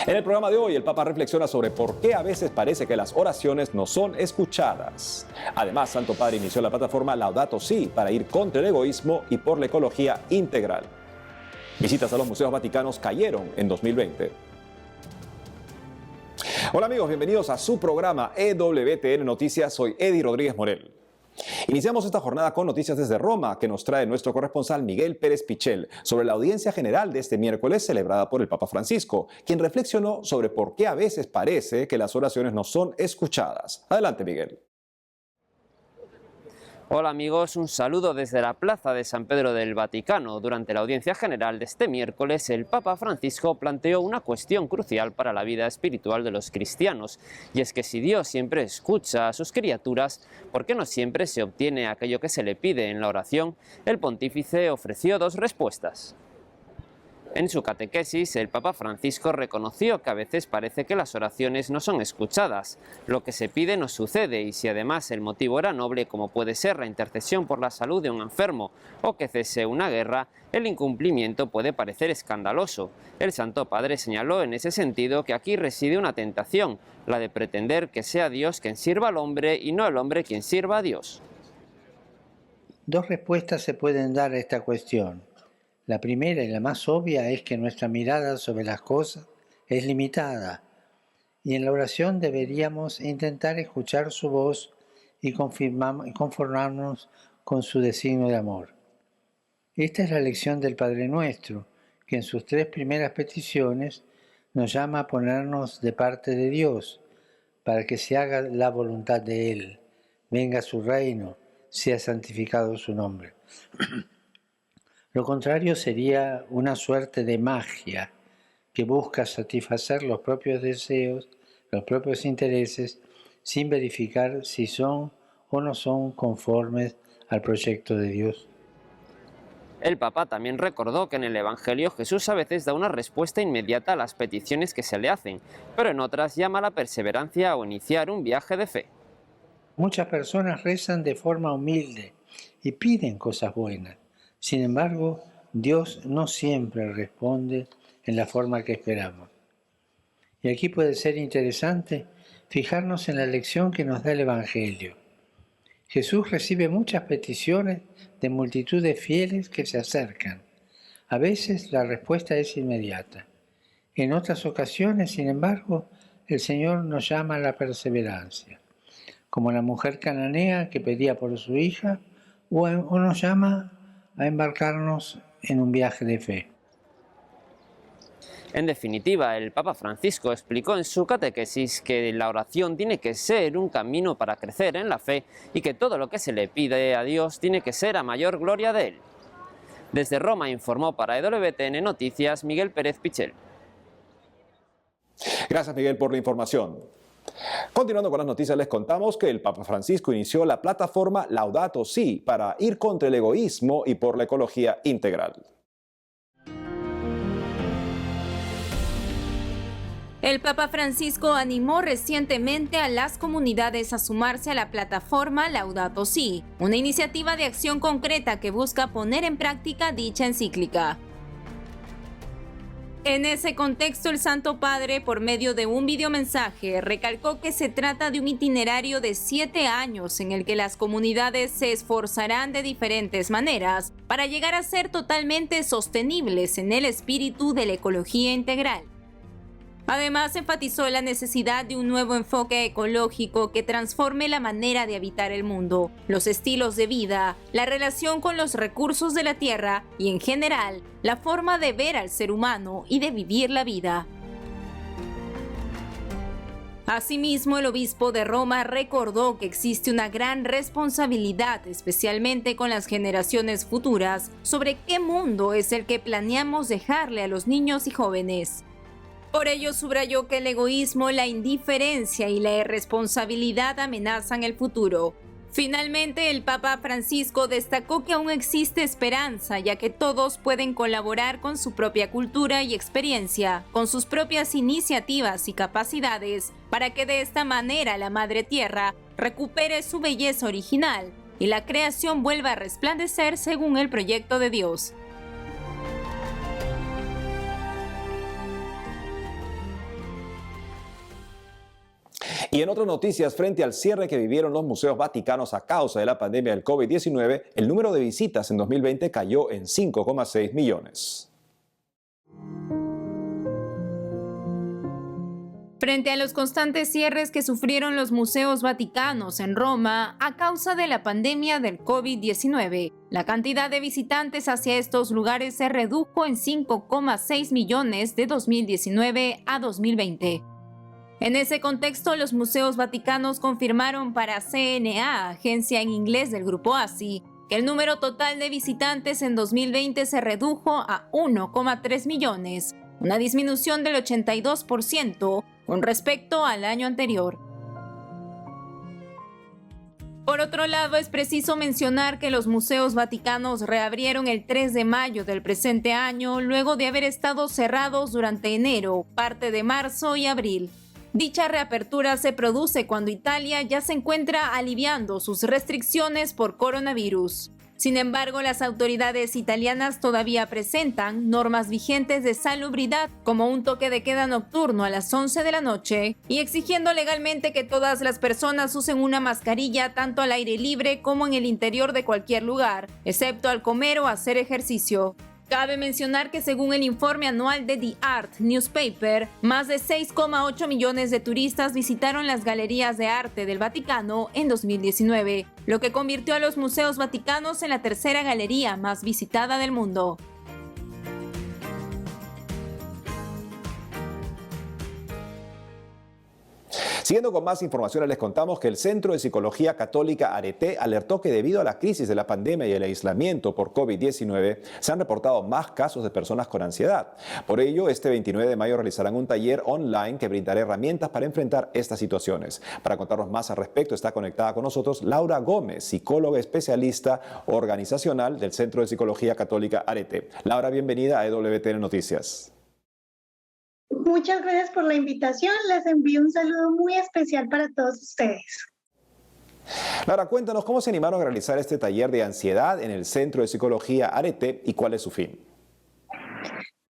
En el programa de hoy, el Papa reflexiona sobre por qué a veces parece que las oraciones no son escuchadas. Además, Santo Padre inició la plataforma Laudato Si para ir contra el egoísmo y por la ecología integral. Visitas a los museos vaticanos cayeron en 2020. Hola amigos, bienvenidos a su programa EWTN Noticias. Soy Eddie Rodríguez Morel. Iniciamos esta jornada con noticias desde Roma que nos trae nuestro corresponsal Miguel Pérez Pichel sobre la audiencia general de este miércoles celebrada por el Papa Francisco, quien reflexionó sobre por qué a veces parece que las oraciones no son escuchadas. Adelante, Miguel. Hola amigos, un saludo desde la Plaza de San Pedro del Vaticano. Durante la audiencia general de este miércoles, el Papa Francisco planteó una cuestión crucial para la vida espiritual de los cristianos, y es que si Dios siempre escucha a sus criaturas, ¿por qué no siempre se obtiene aquello que se le pide en la oración? El pontífice ofreció dos respuestas. En su catequesis, el Papa Francisco reconoció que a veces parece que las oraciones no son escuchadas, lo que se pide no sucede, y si además el motivo era noble, como puede ser la intercesión por la salud de un enfermo o que cese una guerra, el incumplimiento puede parecer escandaloso. El Santo Padre señaló en ese sentido que aquí reside una tentación, la de pretender que sea Dios quien sirva al hombre y no el hombre quien sirva a Dios. Dos respuestas se pueden dar a esta cuestión. La primera y la más obvia es que nuestra mirada sobre las cosas es limitada y en la oración deberíamos intentar escuchar su voz y conformarnos con su designio de amor. Esta es la lección del Padre Nuestro, que en sus tres primeras peticiones nos llama a ponernos de parte de Dios para que se haga la voluntad de Él, venga su reino, sea santificado su nombre. Lo contrario sería una suerte de magia que busca satisfacer los propios deseos, los propios intereses, sin verificar si son o no son conformes al proyecto de Dios. El Papa también recordó que en el Evangelio Jesús a veces da una respuesta inmediata a las peticiones que se le hacen, pero en otras llama a la perseverancia o iniciar un viaje de fe. Muchas personas rezan de forma humilde y piden cosas buenas. Sin embargo, Dios no siempre responde en la forma que esperamos. Y aquí puede ser interesante fijarnos en la lección que nos da el Evangelio. Jesús recibe muchas peticiones de multitudes fieles que se acercan. A veces la respuesta es inmediata. En otras ocasiones, sin embargo, el Señor nos llama a la perseverancia, como la mujer cananea que pedía por su hija, o nos llama a embarcarnos en un viaje de fe. En definitiva, el Papa Francisco explicó en su catequesis que la oración tiene que ser un camino para crecer en la fe y que todo lo que se le pide a Dios tiene que ser a mayor gloria de Él. Desde Roma informó para EWTN Noticias Miguel Pérez Pichel. Gracias, Miguel, por la información. Continuando con las noticias, les contamos que el Papa Francisco inició la plataforma Laudato Si para ir contra el egoísmo y por la ecología integral. El Papa Francisco animó recientemente a las comunidades a sumarse a la plataforma Laudato Si, una iniciativa de acción concreta que busca poner en práctica dicha encíclica. En ese contexto, el Santo Padre, por medio de un videomensaje, recalcó que se trata de un itinerario de 7 años en el que las comunidades se esforzarán de diferentes maneras para llegar a ser totalmente sostenibles en el espíritu de la ecología integral. Además, enfatizó la necesidad de un nuevo enfoque ecológico que transforme la manera de habitar el mundo, los estilos de vida, la relación con los recursos de la tierra y, en general, la forma de ver al ser humano y de vivir la vida. Asimismo, el obispo de Roma recordó que existe una gran responsabilidad, especialmente con las generaciones futuras, sobre qué mundo es el que planeamos dejarle a los niños y jóvenes. Por ello, subrayó que el egoísmo, la indiferencia y la irresponsabilidad amenazan el futuro. Finalmente, el Papa Francisco destacó que aún existe esperanza, ya que todos pueden colaborar con su propia cultura y experiencia, con sus propias iniciativas y capacidades, para que de esta manera la Madre Tierra recupere su belleza original y la creación vuelva a resplandecer según el proyecto de Dios. Y en otras noticias, frente al cierre que vivieron los museos vaticanos a causa de la pandemia del COVID-19, el número de visitas en 2020 cayó en 5,6 millones. Frente a los constantes cierres que sufrieron los museos vaticanos en Roma a causa de la pandemia del COVID-19, la cantidad de visitantes hacia estos lugares se redujo en 5,6 millones de 2019 a 2020. En ese contexto, los museos vaticanos confirmaron para CNA, agencia en inglés del grupo ASI, que el número total de visitantes en 2020 se redujo a 1,3 millones, una disminución del 82% con respecto al año anterior. Por otro lado, es preciso mencionar que los museos vaticanos reabrieron el 3 de mayo del presente año, luego de haber estado cerrados durante enero, parte de marzo y abril. Dicha reapertura se produce cuando Italia ya se encuentra aliviando sus restricciones por coronavirus. Sin embargo, las autoridades italianas todavía presentan normas vigentes de salubridad, como un toque de queda nocturno a las 11 de la noche y exigiendo legalmente que todas las personas usen una mascarilla tanto al aire libre como en el interior de cualquier lugar, excepto al comer o hacer ejercicio. Cabe mencionar que según el informe anual de The Art Newspaper, más de 6,8 millones de turistas visitaron las galerías de arte del Vaticano en 2019, lo que convirtió a los museos vaticanos en la tercera galería más visitada del mundo. Siguiendo con más informaciones, les contamos que el Centro de Psicología Católica Arete alertó que debido a la crisis de la pandemia y el aislamiento por COVID-19, se han reportado más casos de personas con ansiedad. Por ello, este 29 de mayo realizarán un taller online que brindará herramientas para enfrentar estas situaciones. Para contarnos más al respecto, está conectada con nosotros Laura Gómez, psicóloga especialista organizacional del Centro de Psicología Católica Arete. Laura, bienvenida a EWTN Noticias. Muchas gracias por la invitación. Les envío un saludo muy especial para todos ustedes. Laura, cuéntanos cómo se animaron a realizar este taller de ansiedad en el Centro de Psicología Arete y cuál es su fin.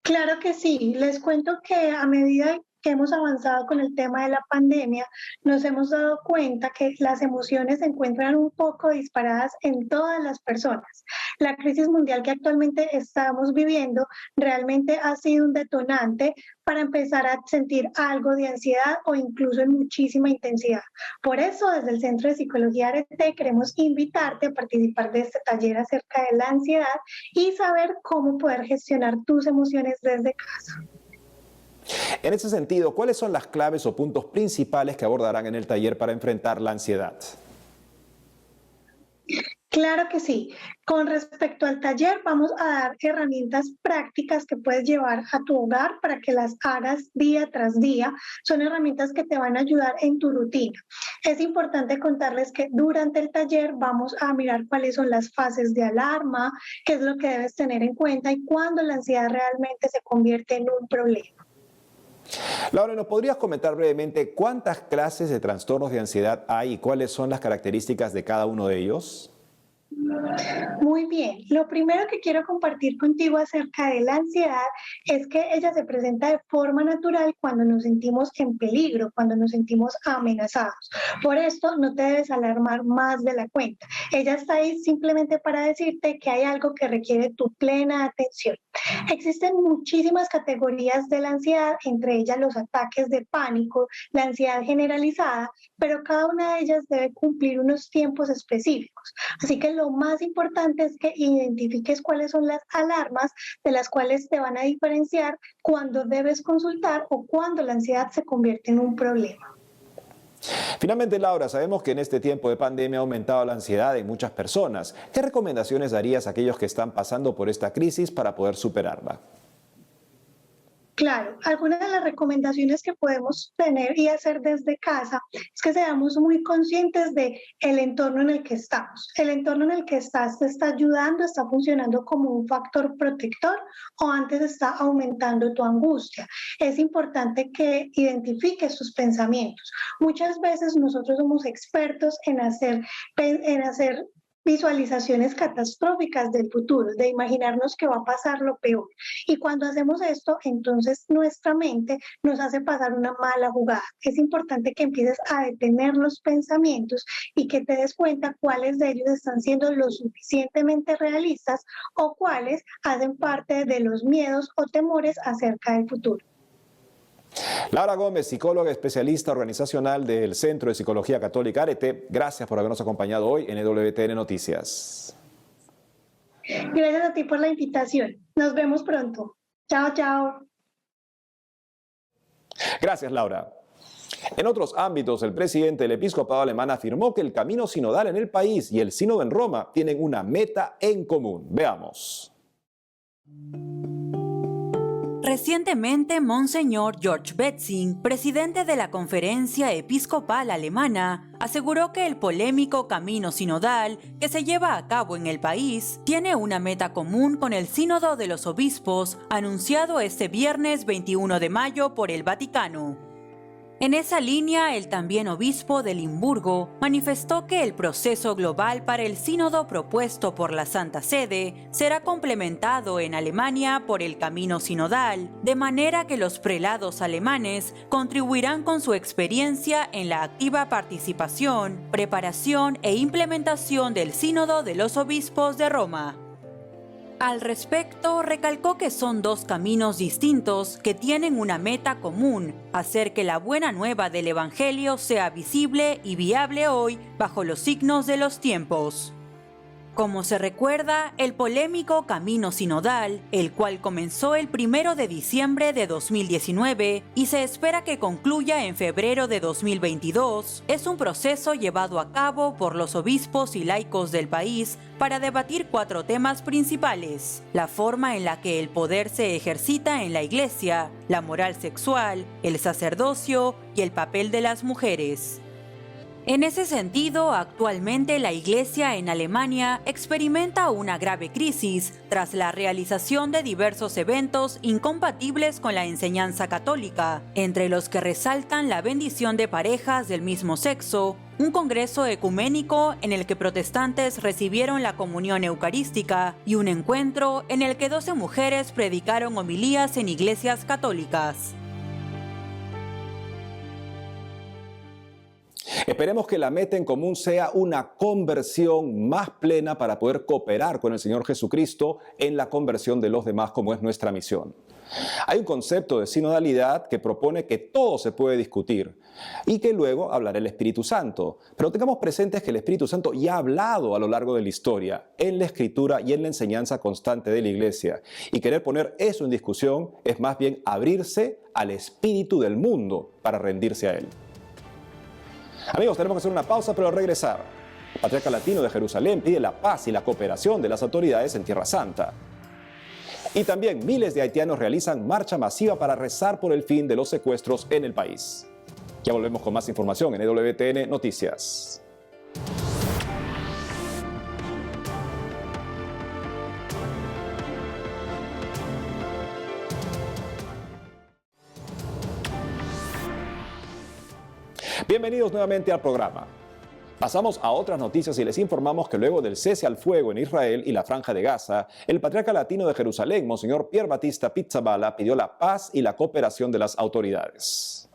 Claro que sí. Les cuento que a medida que hemos avanzado con el tema de la pandemia, nos hemos dado cuenta que las emociones se encuentran un poco disparadas en todas las personas. La crisis mundial que actualmente estamos viviendo realmente ha sido un detonante para empezar a sentir algo de ansiedad o incluso en muchísima intensidad. Por eso, desde el Centro de Psicología Arete queremos invitarte a participar de este taller acerca de la ansiedad y saber cómo poder gestionar tus emociones desde casa. En ese sentido, ¿cuáles son las claves o puntos principales que abordarán en el taller para enfrentar la ansiedad? Claro que sí. Con respecto al taller, vamos a dar herramientas prácticas que puedes llevar a tu hogar para que las hagas día tras día. Son herramientas que te van a ayudar en tu rutina. Es importante contarles que durante el taller vamos a mirar cuáles son las fases de alarma, qué es lo que debes tener en cuenta y cuándo la ansiedad realmente se convierte en un problema. Laura, ¿nos podrías comentar brevemente cuántas clases de trastornos de ansiedad hay y cuáles son las características de cada uno de ellos? Muy bien, lo primero que quiero compartir contigo acerca de la ansiedad es que ella se presenta de forma natural cuando nos sentimos en peligro, cuando nos sentimos amenazados. Por esto no te debes alarmar más de la cuenta. Ella está ahí simplemente para decirte que hay algo que requiere tu plena atención. Existen muchísimas categorías de la ansiedad, entre ellas los ataques de pánico, la ansiedad generalizada, pero cada una de ellas debe cumplir unos tiempos específicos. Así que lo más importante es que identifiques cuáles son las alarmas de las cuales te van a diferenciar cuando debes consultar o cuando la ansiedad se convierte en un problema. Finalmente, Laura, sabemos que en este tiempo de pandemia ha aumentado la ansiedad en muchas personas. ¿Qué recomendaciones darías a aquellos que están pasando por esta crisis para poder superarla? Claro, algunas de las recomendaciones que podemos tener y hacer desde casa es que seamos muy conscientes del entorno en el que estamos. El entorno en el que estás te está ayudando, está funcionando como un factor protector o antes está aumentando tu angustia. Es importante que identifiques tus pensamientos. Muchas veces nosotros somos expertos en hacer visualizaciones catastróficas del futuro, de imaginarnos que va a pasar lo peor. Y cuando hacemos esto, entonces nuestra mente nos hace pasar una mala jugada. Es importante que empieces a detener los pensamientos y que te des cuenta cuáles de ellos están siendo lo suficientemente realistas o cuáles hacen parte de los miedos o temores acerca del futuro. Laura Gómez, psicóloga especialista organizacional del Centro de Psicología Católica Arete, gracias por habernos acompañado hoy en EWTN Noticias. Gracias a ti por la invitación. Nos vemos pronto. Chao, chao. Gracias, Laura. En otros ámbitos, el presidente del episcopado alemán afirmó que el camino sinodal en el país y el sínodo en Roma tienen una meta en común. Veamos. Recientemente, Monseñor George Betzing, presidente de la Conferencia Episcopal Alemana, aseguró que el polémico camino sinodal que se lleva a cabo en el país tiene una meta común con el Sínodo de los Obispos, anunciado este viernes 21 de mayo por el Vaticano. En esa línea, el también obispo de Limburgo manifestó que el proceso global para el sínodo propuesto por la Santa Sede será complementado en Alemania por el camino sinodal, de manera que los prelados alemanes contribuirán con su experiencia en la activa participación, preparación e implementación del Sínodo de los Obispos de Roma. Al respecto, recalcó que son dos caminos distintos que tienen una meta común: hacer que la buena nueva del Evangelio sea visible y viable hoy bajo los signos de los tiempos. Como se recuerda, el polémico camino sinodal, el cual comenzó el 1 de diciembre de 2019 y se espera que concluya en febrero de 2022, es un proceso llevado a cabo por los obispos y laicos del país para debatir 4 temas principales: la forma en la que el poder se ejercita en la Iglesia, la moral sexual, el sacerdocio y el papel de las mujeres. En ese sentido, actualmente la Iglesia en Alemania experimenta una grave crisis tras la realización de diversos eventos incompatibles con la enseñanza católica, entre los que resaltan la bendición de parejas del mismo sexo, un congreso ecuménico en el que protestantes recibieron la comunión eucarística y un encuentro en el que 12 mujeres predicaron homilías en iglesias católicas. Esperemos que la meta en común sea una conversión más plena para poder cooperar con el Señor Jesucristo en la conversión de los demás, como es nuestra misión. Hay un concepto de sinodalidad que propone que todo se puede discutir y que luego hablará el Espíritu Santo. Pero tengamos presentes que el Espíritu Santo ya ha hablado a lo largo de la historia, en la Escritura y en la enseñanza constante de la Iglesia. Y querer poner eso en discusión es más bien abrirse al espíritu del mundo para rendirse a él. Amigos, tenemos que hacer una pausa, pero al regresar, el Patriarca Latino de Jerusalén pide la paz y la cooperación de las autoridades en Tierra Santa. Y también miles de haitianos realizan marcha masiva para rezar por el fin de los secuestros en el país. Ya volvemos con más información en EWTN Noticias. Bienvenidos nuevamente al programa. Pasamos a otras noticias y les informamos que luego del cese al fuego en Israel y la Franja de Gaza, el Patriarca Latino de Jerusalén, Monseñor Pier Battista Pizzaballa, pidió la paz y la cooperación de las autoridades.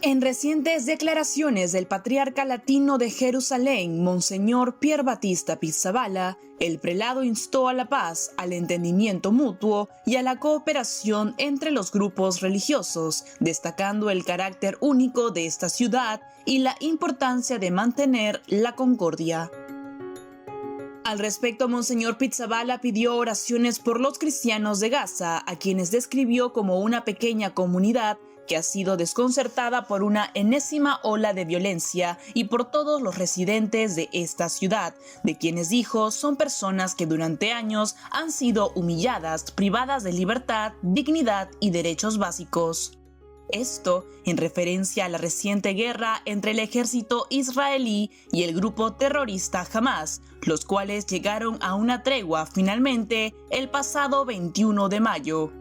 En recientes declaraciones del Patriarca Latino de Jerusalén, Monseñor Pier Battista Pizzaballa, el prelado instó a la paz, al entendimiento mutuo y a la cooperación entre los grupos religiosos, destacando el carácter único de esta ciudad y la importancia de mantener la concordia. Al respecto, Monseñor Pizzaballa pidió oraciones por los cristianos de Gaza, a quienes describió como una pequeña comunidad que ha sido desconcertada por una enésima ola de violencia, y por todos los residentes de esta ciudad, de quienes dijo son personas que durante años han sido humilladas, privadas de libertad, dignidad y derechos básicos. Esto en referencia a la reciente guerra entre el ejército israelí y el grupo terrorista Hamas, los cuales llegaron a una tregua finalmente el pasado 21 de mayo.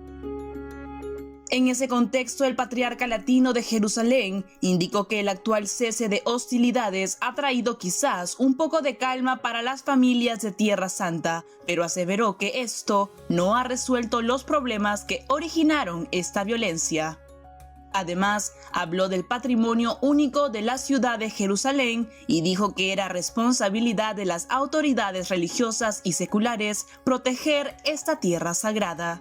En ese contexto, el patriarca latino de Jerusalén indicó que el actual cese de hostilidades ha traído quizás un poco de calma para las familias de Tierra Santa, pero aseveró que esto no ha resuelto los problemas que originaron esta violencia. Además, habló del patrimonio único de la ciudad de Jerusalén y dijo que era responsabilidad de las autoridades religiosas y seculares proteger esta tierra sagrada.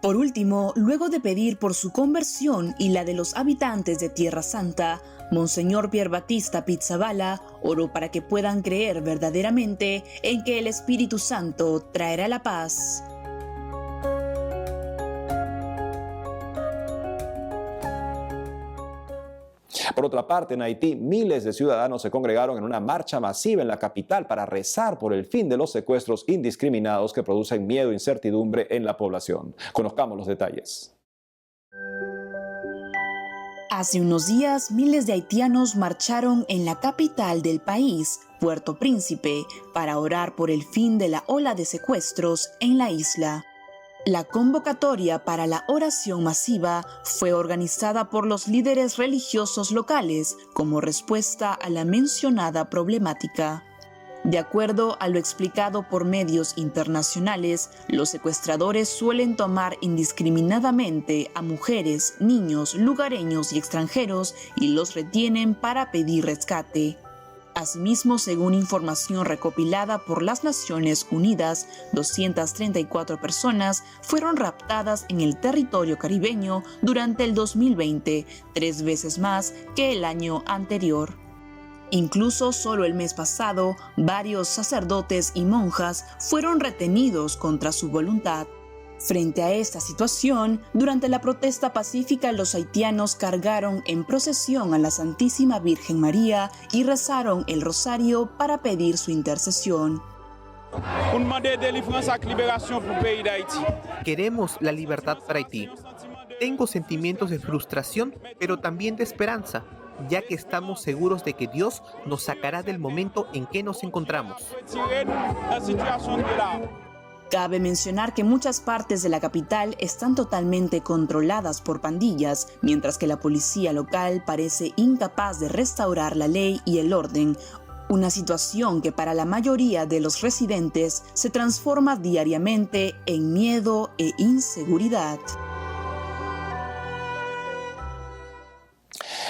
Por último, luego de pedir por su conversión y la de los habitantes de Tierra Santa, Monseñor Pierbattista Pizzaballa oró para que puedan creer verdaderamente en que el Espíritu Santo traerá la paz. Por otra parte, en Haití, miles de ciudadanos se congregaron en una marcha masiva en la capital para rezar por el fin de los secuestros indiscriminados que producen miedo e incertidumbre en la población. Conozcamos los detalles. Hace unos días, miles de haitianos marcharon en la capital del país, Puerto Príncipe, para orar por el fin de la ola de secuestros en la isla. La convocatoria para la oración masiva fue organizada por los líderes religiosos locales como respuesta a la mencionada problemática. De acuerdo a lo explicado por medios internacionales, los secuestradores suelen tomar indiscriminadamente a mujeres, niños, lugareños y extranjeros y los retienen para pedir rescate. Asimismo, según información recopilada por las Naciones Unidas, 234 personas fueron raptadas en el territorio caribeño durante el 2020, 3 veces más que el año anterior. Incluso solo el mes pasado, varios sacerdotes y monjas fueron retenidos contra su voluntad. Frente a esta situación, durante la protesta pacífica, los haitianos cargaron en procesión a la Santísima Virgen María y rezaron el rosario para pedir su intercesión. Queremos la libertad para Haití. Tengo sentimientos de frustración, pero también de esperanza, ya que estamos seguros de que Dios nos sacará del momento en que nos encontramos. Cabe mencionar que muchas partes de la capital están totalmente controladas por pandillas, mientras que la policía local parece incapaz de restaurar la ley y el orden, una situación que para la mayoría de los residentes se transforma diariamente en miedo e inseguridad.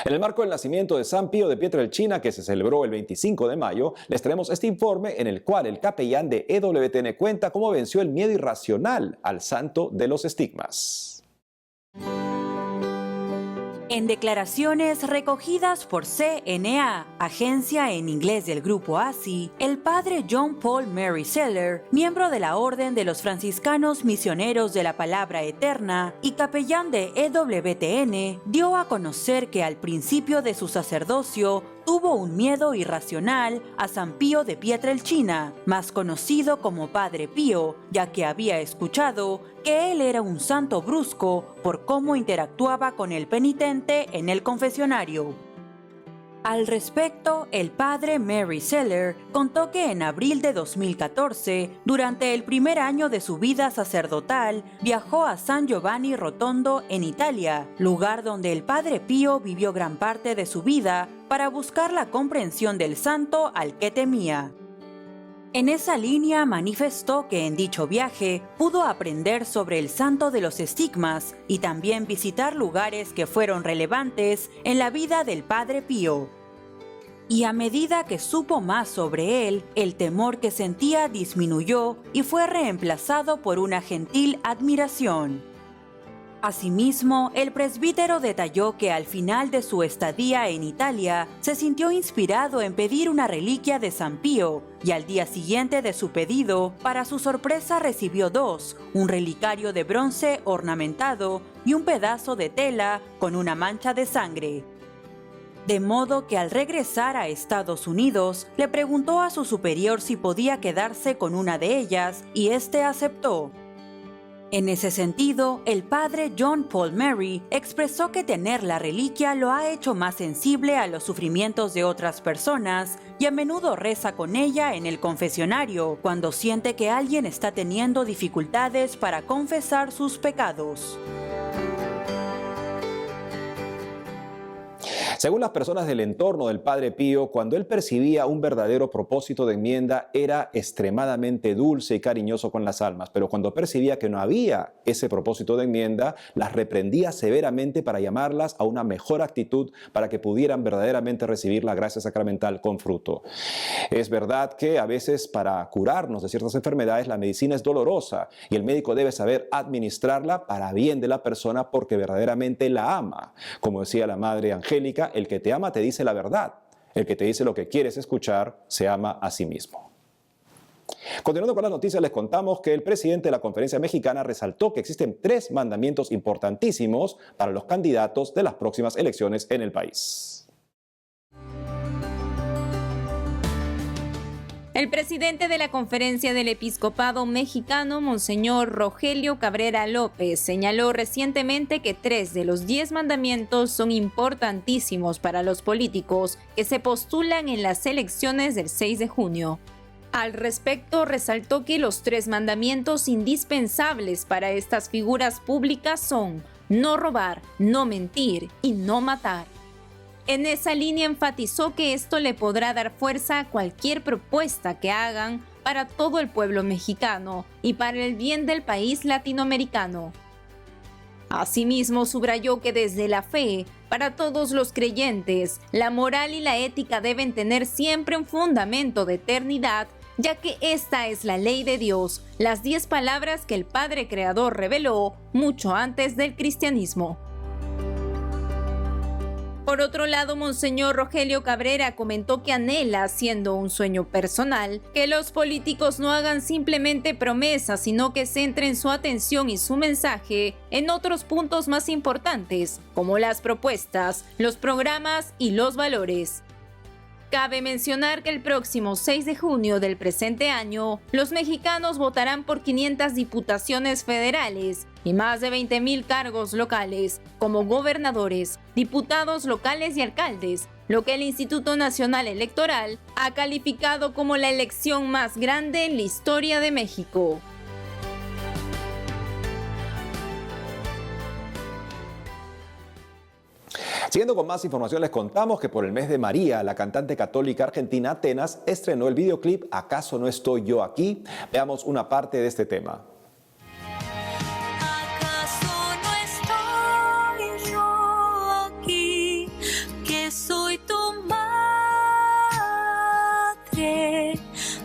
En el marco del nacimiento de San Pío de Pietrelcina, que se celebró el 25 de mayo, les traemos este informe en el cual el capellán de EWTN cuenta cómo venció el miedo irracional al santo de los estigmas. En declaraciones recogidas por CNA, agencia en inglés del grupo ASI, el padre John Paul Mary Seller, miembro de la Orden de los Franciscanos Misioneros de la Palabra Eterna y capellán de EWTN, dio a conocer que al principio de su sacerdocio tuvo un miedo irracional a San Pío de Pietrelcina, más conocido como Padre Pío, ya que había escuchado que él era un santo brusco por cómo interactuaba con el penitente en el confesionario. Al respecto, el padre Mary Seller contó que en abril de 2014, durante el primer año de su vida sacerdotal, viajó a San Giovanni Rotondo en Italia, lugar donde el padre Pío vivió gran parte de su vida para buscar la comprensión del santo al que temía. En esa línea manifestó que en dicho viaje pudo aprender sobre el santo de los estigmas y también visitar lugares que fueron relevantes en la vida del Padre Pío. Y a medida que supo más sobre él, el temor que sentía disminuyó y fue reemplazado por una gentil admiración. Asimismo, el presbítero detalló que al final de su estadía en Italia se sintió inspirado en pedir una reliquia de San Pío y al día siguiente de su pedido, para su sorpresa recibió 2, un relicario de bronce ornamentado y un pedazo de tela con una mancha de sangre. De modo que al regresar a Estados Unidos, le preguntó a su superior si podía quedarse con una de ellas y este aceptó. En ese sentido, el padre John Paul Mary expresó que tener la reliquia lo ha hecho más sensible a los sufrimientos de otras personas y a menudo reza con ella en el confesionario cuando siente que alguien está teniendo dificultades para confesar sus pecados. Según las personas del entorno del Padre Pío, cuando él percibía un verdadero propósito de enmienda, era extremadamente dulce y cariñoso con las almas, pero cuando percibía que no había ese propósito de enmienda, las reprendía severamente para llamarlas a una mejor actitud para que pudieran verdaderamente recibir la gracia sacramental con fruto. Es verdad que a veces para curarnos de ciertas enfermedades la medicina es dolorosa y el médico debe saber administrarla para bien de la persona porque verdaderamente la ama. Como decía la Madre Angélica, el que te ama te dice la verdad. El que te dice lo que quieres escuchar se ama a sí mismo. Continuando con las noticias, les contamos que el presidente de la Conferencia Mexicana resaltó que existen 3 mandamientos importantísimos para los candidatos de las próximas elecciones en el país. El presidente de la Conferencia del Episcopado Mexicano, Monseñor Rogelio Cabrera López, señaló recientemente que 3 de los 10 mandamientos son importantísimos para los políticos que se postulan en las elecciones del 6 de junio. Al respecto, resaltó que los 3 mandamientos indispensables para estas figuras públicas son no robar, no mentir y no matar. En esa línea enfatizó que esto le podrá dar fuerza a cualquier propuesta que hagan para todo el pueblo mexicano y para el bien del país latinoamericano. Asimismo, subrayó que desde la fe, para todos los creyentes, la moral y la ética deben tener siempre un fundamento de eternidad, ya que esta es la ley de Dios, las 10 palabras que el Padre Creador reveló mucho antes del cristianismo. Por otro lado, Monseñor Rogelio Cabrera comentó que anhela, siendo un sueño personal, que los políticos no hagan simplemente promesas, sino que centren su atención y su mensaje en otros puntos más importantes, como las propuestas, los programas y los valores. Cabe mencionar que el próximo 6 de junio del presente año, los mexicanos votarán por 500 diputaciones federales y más de 20,000 cargos locales, como gobernadores, diputados locales y alcaldes, lo que el Instituto Nacional Electoral ha calificado como la elección más grande en la historia de México. Siguiendo con más información, les contamos que por el mes de María, la cantante católica argentina Atenas estrenó el videoclip ¿Acaso no estoy yo aquí? Veamos una parte de este tema. ¿Acaso no estoy yo aquí? Que soy tu madre,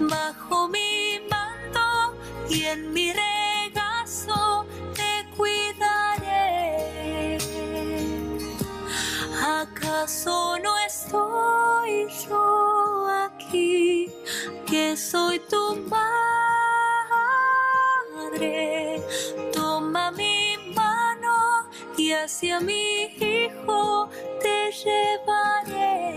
bajo mi manto y en mi regazo te cuidaré. ¿Acaso no estoy yo aquí, que soy tu madre? Toma mi mano y hacia mi hijo te llevaré.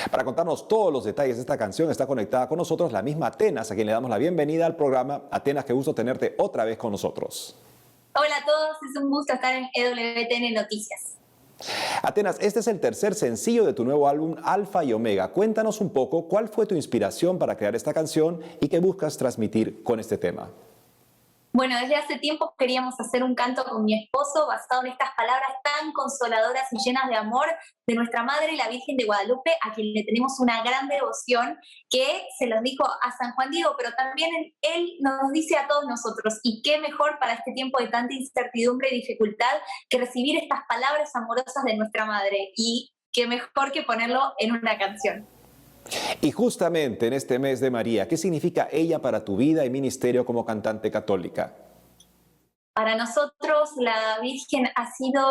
Para contarnos todos los detalles de esta canción está conectada con nosotros la misma Atenas, a quien le damos la bienvenida al programa. Atenas, qué gusto tenerte otra vez con nosotros. Hola a todos, es un gusto estar en EWTN Noticias. Atenas, este es el tercer sencillo de tu nuevo álbum Alfa y Omega. Cuéntanos un poco cuál fue tu inspiración para crear esta canción y qué buscas transmitir con este tema. Bueno, desde hace tiempo queríamos hacer un canto con mi esposo basado en estas palabras tan consoladoras y llenas de amor de nuestra Madre, la Virgen de Guadalupe, a quien le tenemos una gran devoción, que se los dijo a San Juan Diego, pero también él nos dice a todos nosotros, y qué mejor para este tiempo de tanta incertidumbre y dificultad que recibir estas palabras amorosas de nuestra Madre, y qué mejor que ponerlo en una canción. Y justamente en este mes de María, ¿qué significa ella para tu vida y ministerio como cantante católica? Para nosotros la Virgen ha sido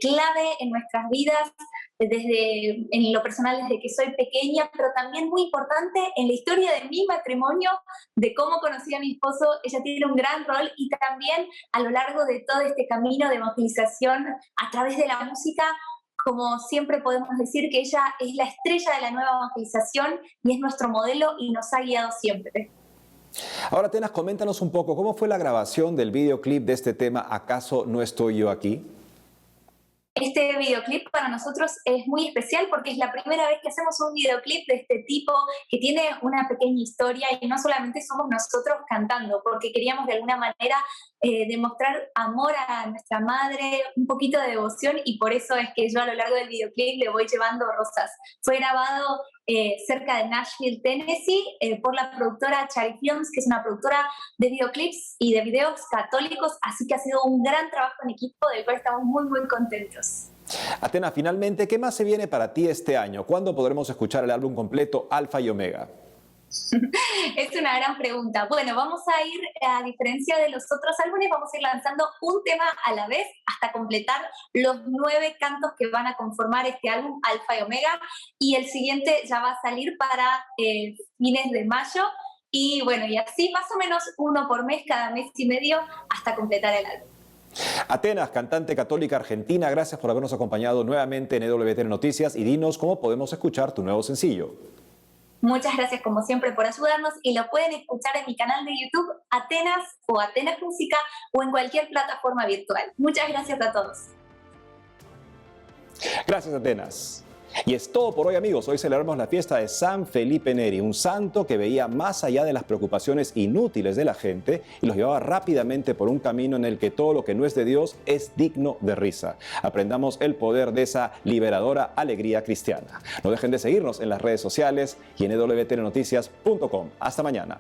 clave en nuestras vidas, en lo personal desde que soy pequeña, pero también muy importante en la historia de mi matrimonio, de cómo conocí a mi esposo. Ella tiene un gran rol y también a lo largo de todo este camino de evangelización a través de la música. Como siempre podemos decir que ella es la estrella de la nueva evangelización y es nuestro modelo y nos ha guiado siempre. Ahora, Atenas, coméntanos un poco, ¿cómo fue la grabación del videoclip de este tema ¿Acaso no estoy yo aquí? Este videoclip para nosotros es muy especial porque es la primera vez que hacemos un videoclip de este tipo que tiene una pequeña historia y no solamente somos nosotros cantando, porque queríamos de alguna manera demostrar amor a nuestra madre, un poquito de devoción, y por eso es que yo a lo largo del videoclip le voy llevando rosas. Fue grabado cerca de Nashville, Tennessee, por la productora Cherry Films, que es una productora de videoclips y de videos católicos, así que ha sido un gran trabajo en equipo del cual estamos muy, muy contentos. Atena, finalmente, ¿qué más se viene para ti este año? ¿Cuándo podremos escuchar el álbum completo Alfa y Omega? Es una gran pregunta. Bueno, vamos a ir, a diferencia de los otros álbumes, vamos a ir lanzando un tema a la vez hasta completar los 9 cantos que van a conformar este álbum Alfa y Omega, y el siguiente ya va a salir para fines de mayo, y bueno, y así más o menos uno por mes, cada mes y medio, hasta completar el álbum. Atenas, cantante católica argentina, gracias por habernos acompañado nuevamente en EWTN Noticias, y dinos cómo podemos escuchar tu nuevo sencillo. Muchas gracias como siempre por ayudarnos, y lo pueden escuchar en mi canal de YouTube Atenas o Atenas Música, o en cualquier plataforma virtual. Muchas gracias a todos. Gracias, Atenas. Y es todo por hoy, amigos. Hoy celebramos la fiesta de San Felipe Neri, un santo que veía más allá de las preocupaciones inútiles de la gente y los llevaba rápidamente por un camino en el que todo lo que no es de Dios es digno de risa. Aprendamos el poder de esa liberadora alegría cristiana. No dejen de seguirnos en las redes sociales y en ewtnnoticias.com. Hasta mañana.